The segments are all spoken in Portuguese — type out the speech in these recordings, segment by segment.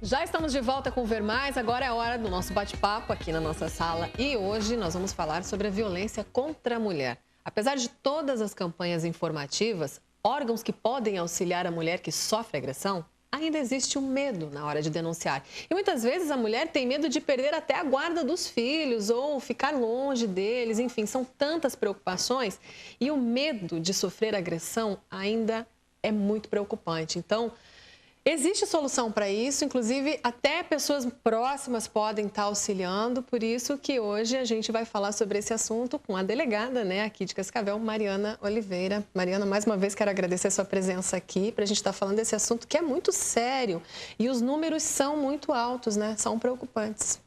Já estamos de volta com o Ver Mais, agora é a hora do nosso bate-papo aqui na nossa sala e hoje nós vamos falar sobre a violência contra a mulher. Apesar de todas as campanhas informativas, órgãos que podem auxiliar a mulher que sofre agressão, ainda existe um medo na hora de denunciar. E muitas vezes a mulher tem medo de perder até a guarda dos filhos ou ficar longe deles, enfim, são tantas preocupações e o medo de sofrer agressão ainda é muito preocupante. Então, existe solução para isso, inclusive até pessoas próximas podem estar auxiliando, por isso que hoje a gente vai falar sobre esse assunto com a delegada, aqui de Cascavel, Mariana Oliveira. Mariana, mais uma vez quero agradecer a sua presença aqui para a gente estar falando desse assunto que é muito sério e os números são muito altos, são preocupantes.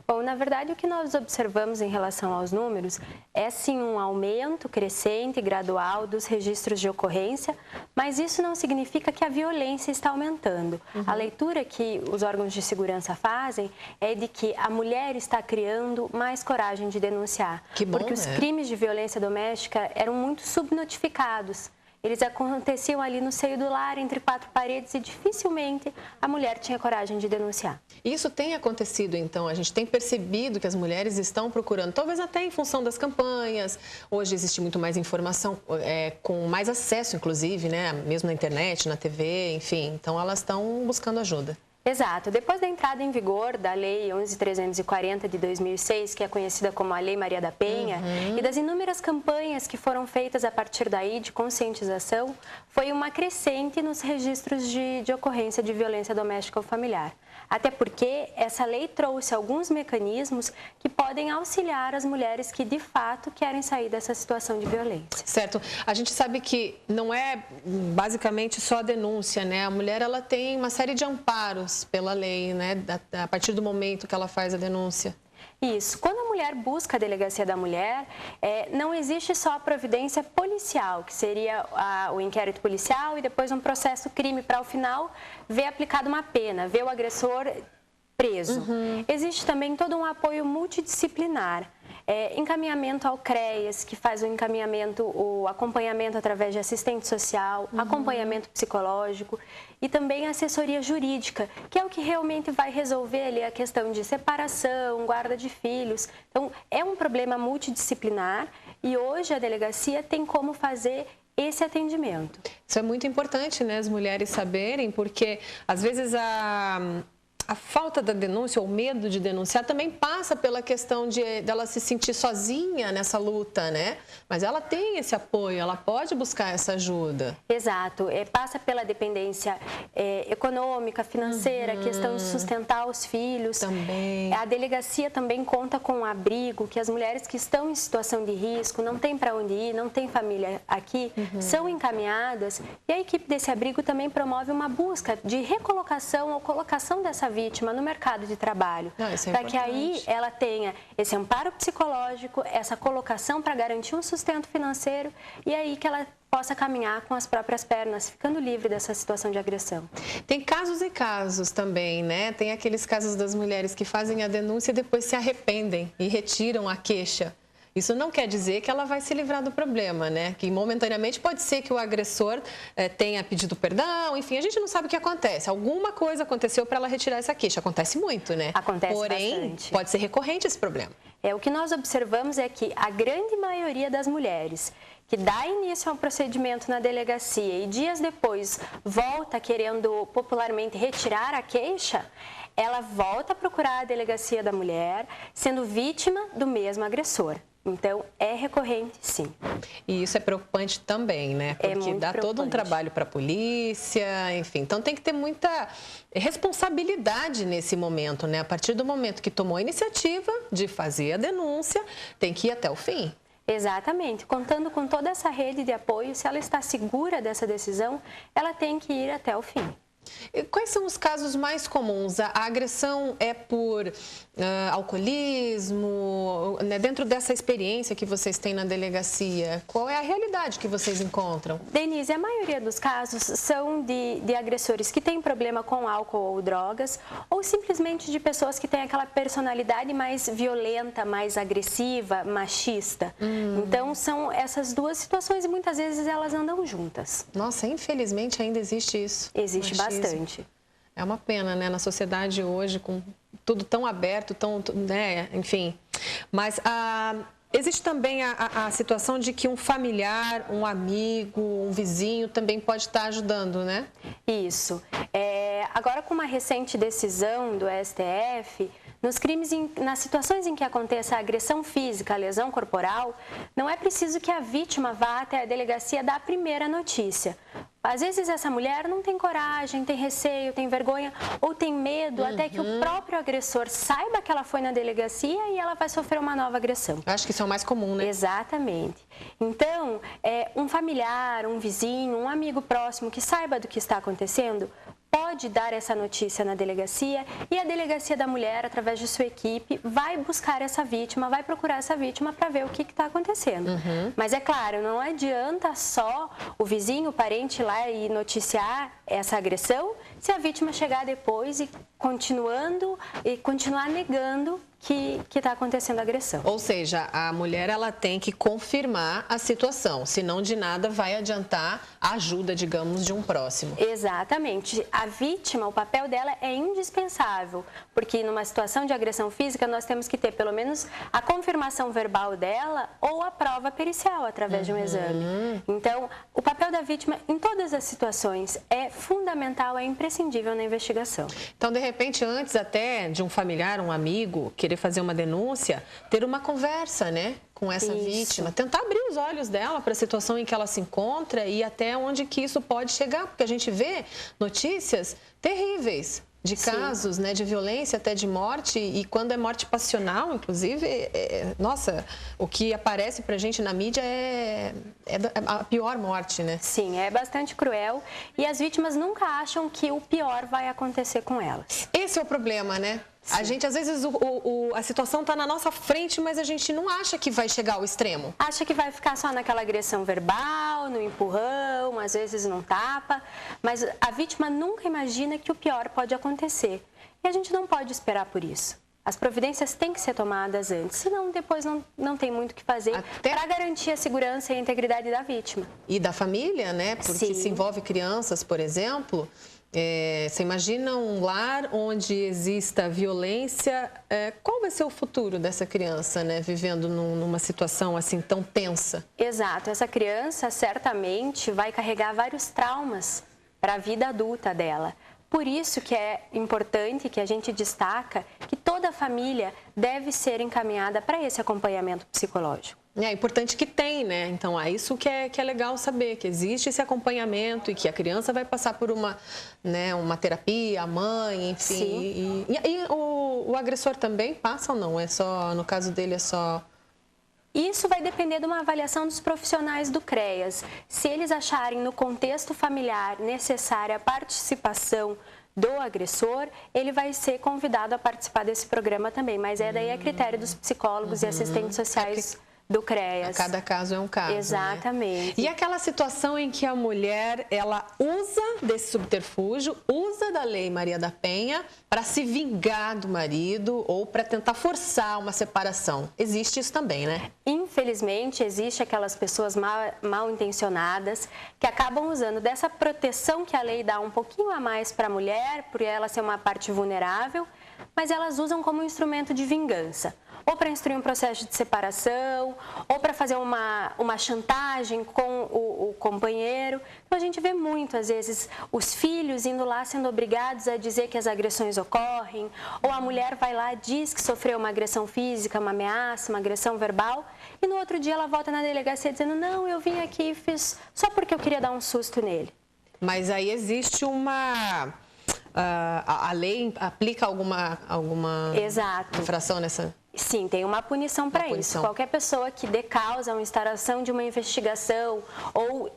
Bom, na verdade, o que nós observamos em relação aos números é sim um aumento crescente e gradual dos registros de ocorrência, mas isso não significa que a violência está aumentando. A leitura que os órgãos de segurança fazem é de que a mulher está criando mais coragem de denunciar, porque os crimes de violência doméstica eram muito subnotificados. Eles aconteciam ali no seio do lar, entre quatro paredes, e dificilmente a mulher tinha coragem de denunciar. Isso tem acontecido, então? A gente tem percebido que as mulheres estão procurando, talvez até em função das campanhas. Hoje existe muito mais informação, com mais acesso, inclusive, mesmo na internet, na TV, enfim. Então, elas estão buscando ajuda. Exato. Depois da entrada em vigor da Lei 11.340 de 2006, que é conhecida como a Lei Maria da Penha, e das inúmeras campanhas que foram feitas a partir daí de conscientização, foi uma crescente nos registros de ocorrência de violência doméstica ou familiar. Até porque essa lei trouxe alguns mecanismos que podem auxiliar as mulheres que, de fato, querem sair dessa situação de violência. Certo. A gente sabe que não é basicamente só a denúncia, A mulher, ela tem uma série de amparos pela lei, a partir do momento que ela faz a denúncia. Isso. Quando a mulher busca a delegacia da mulher, não existe só a providência policial, que seria o inquérito policial e depois um processo crime para, ao final, ver aplicada uma pena, ver o agressor preso. Existe também todo um apoio multidisciplinar. Encaminhamento ao CREAS, que faz o acompanhamento através de assistente social, acompanhamento psicológico e também assessoria jurídica, que é o que realmente vai resolver ali a questão de separação, guarda de filhos. Então, é um problema multidisciplinar e hoje a delegacia tem como fazer esse atendimento. Isso é muito importante, as mulheres saberem, porque às vezes a falta da denúncia, ou o medo de denunciar, também passa pela questão dela se sentir sozinha nessa luta, Mas ela tem esse apoio, ela pode buscar essa ajuda. Exato. Passa pela dependência econômica, financeira, questão de sustentar os filhos. Também. A delegacia também conta com um abrigo, que as mulheres que estão em situação de risco, não têm para onde ir, não têm família aqui, são encaminhadas. E a equipe desse abrigo também promove uma busca de recolocação ou colocação dessa vítima no mercado de trabalho, para que aí ela tenha esse amparo psicológico, essa colocação para garantir um sustento financeiro e aí que ela possa caminhar com as próprias pernas, ficando livre dessa situação de agressão. Tem casos e casos também, Tem aqueles casos das mulheres que fazem a denúncia e depois se arrependem e retiram a queixa. Isso não quer dizer que ela vai se livrar do problema, Que momentaneamente pode ser que o agressor tenha pedido perdão, enfim, a gente não sabe o que acontece. Alguma coisa aconteceu para ela retirar essa queixa. Acontece muito, Acontece Porém, bastante. Pode ser recorrente esse problema. O que nós observamos é que a grande maioria das mulheres que dá início ao procedimento na delegacia e dias depois volta querendo popularmente retirar a queixa, ela volta a procurar a delegacia da mulher, sendo vítima do mesmo agressor. Então, é recorrente, sim. E isso é preocupante também, Porque dá todo um trabalho para a polícia, enfim. Então, tem que ter muita responsabilidade nesse momento, A partir do momento que tomou a iniciativa de fazer a denúncia, tem que ir até o fim. Exatamente. Contando com toda essa rede de apoio, se ela está segura dessa decisão, ela tem que ir até o fim. E quais são os casos mais comuns? A agressão é por alcoolismo? Dentro dessa experiência que vocês têm na delegacia, qual é a realidade que vocês encontram? Denise, a maioria dos casos são de agressores que têm problema com álcool ou drogas, ou simplesmente de pessoas que têm aquela personalidade mais violenta, mais agressiva, machista. Então, são essas duas situações e muitas vezes elas andam juntas. Nossa, infelizmente ainda existe isso. Existe bastante. É uma pena, né? Na sociedade hoje, com tudo tão aberto, né? Enfim. Mas existe também a situação de que um familiar, um amigo, um vizinho também pode estar ajudando, né? Isso. Agora, com uma recente decisão do STF, nas situações em que aconteça a agressão física, a lesão corporal, não é preciso que a vítima vá até a delegacia dar a primeira notícia. Às vezes essa mulher não tem coragem, tem receio, tem vergonha ou tem medo até que o próprio agressor saiba que ela foi na delegacia e ela vai sofrer uma nova agressão. Eu acho que isso é o mais comum, né? Exatamente. Então, um familiar, um vizinho, um amigo próximo que saiba do que está acontecendo, pode dar essa notícia na delegacia e a delegacia da mulher, através de sua equipe, vai buscar essa vítima, vai procurar essa vítima para ver o que está acontecendo. Mas é claro, não adianta só o vizinho, o parente ir lá e noticiar essa agressão se a vítima chegar depois e continuar negando que está acontecendo a agressão. Ou seja, a mulher ela tem que confirmar a situação, senão de nada vai adiantar a ajuda, digamos, de um próximo. Exatamente. A vítima, o papel dela é indispensável, porque numa situação de agressão física nós temos que ter pelo menos a confirmação verbal dela ou a prova pericial através de um exame. Então, o papel da vítima em todas as situações é fundamental, é imprescindível na investigação. Então, de repente, antes até de um familiar, um amigo, querer fazer uma denúncia, ter uma conversa, né, com essa vítima, tentar abrir os olhos dela para a situação em que ela se encontra e até onde que isso pode chegar, porque a gente vê notícias terríveis de casos, né, de violência, até de morte, e quando é morte passional, inclusive, nossa, o que aparece pra gente na mídia é a pior morte, né? Sim, é bastante cruel e as vítimas nunca acham que o pior vai acontecer com elas. Esse é o problema, né? Sim. A gente, às vezes, a situação está na nossa frente, mas a gente não acha que vai chegar ao extremo. Acha que vai ficar só naquela agressão verbal, no empurrão, às vezes num tapa, mas a vítima nunca imagina que o pior pode acontecer. E a gente não pode esperar por isso. As providências têm que ser tomadas antes, senão depois não tem muito o que fazer para garantir a segurança e a integridade da vítima. E da família, né? Porque se envolve crianças, por exemplo. Você imagina um lar onde exista violência, qual vai ser o futuro dessa criança, né, vivendo numa situação assim tão tensa? Exato, essa criança certamente vai carregar vários traumas para a vida adulta dela. Por isso que é importante que a gente destaca que toda a família deve ser encaminhada para esse acompanhamento psicológico. É importante que tem, né? Então, é isso que é legal saber, que existe esse acompanhamento e que a criança vai passar por uma terapia, a mãe, enfim. Sim. E o agressor também passa ou não? É só, no caso dele, é só... Isso vai depender de uma avaliação dos profissionais do CREAS. Se eles acharem no contexto familiar necessária a participação do agressor, ele vai ser convidado a participar desse programa também. Mas daí a critério dos psicólogos e assistentes sociais do CREAS. Cada caso é um caso. Exatamente. Né? E aquela situação em que a mulher, ela usa desse subterfúgio, usa da Lei Maria da Penha para se vingar do marido ou para tentar forçar uma separação. Existe isso também, né? Infelizmente, existe aquelas pessoas mal intencionadas que acabam usando dessa proteção que a lei dá um pouquinho a mais para a mulher, por ela ser uma parte vulnerável, mas elas usam como um instrumento de vingança. Ou para instruir um processo de separação, ou para fazer uma chantagem com o companheiro. Então, a gente vê muito, às vezes, os filhos indo lá sendo obrigados a dizer que as agressões ocorrem, ou a mulher vai lá e diz que sofreu uma agressão física, uma ameaça, uma agressão verbal, e no outro dia ela volta na delegacia dizendo, não, eu vim aqui e fiz só porque eu queria dar um susto nele. Mas aí existe uma... a lei aplica alguma infração nessa... Sim, tem uma punição para isso. Qualquer pessoa que dê causa a uma instauração de uma investigação ou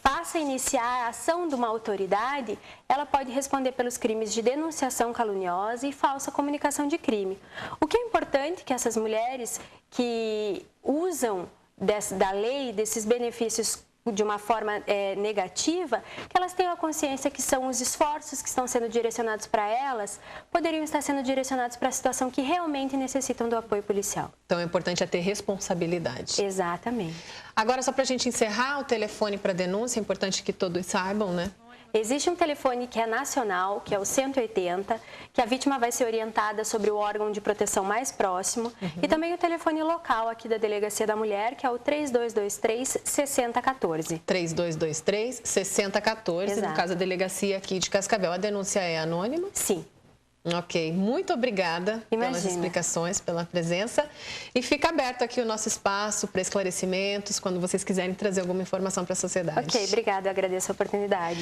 faça iniciar a ação de uma autoridade, ela pode responder pelos crimes de denunciação caluniosa e falsa comunicação de crime. O que é importante é que essas mulheres que usam da lei, desses benefícios de uma forma negativa, que elas tenham a consciência que são os esforços que estão sendo direcionados para elas, poderiam estar sendo direcionados para a situação que realmente necessitam do apoio policial. Então, é importante ter responsabilidade. Exatamente. Agora, só para a gente encerrar, o telefone para denúncia, é importante que todos saibam, né? Existe um telefone que é nacional, que é o 180, que a vítima vai ser orientada sobre o órgão de proteção mais próximo. E também o telefone local aqui da Delegacia da Mulher, que é o 3223-6014. 3223-6014, no caso da delegacia aqui de Cascavel. A denúncia é anônima? Sim. Ok, muito obrigada pelas explicações, pela presença. E fica aberto aqui o nosso espaço para esclarecimentos, quando vocês quiserem trazer alguma informação para a sociedade. Ok, obrigada, eu agradeço a oportunidade.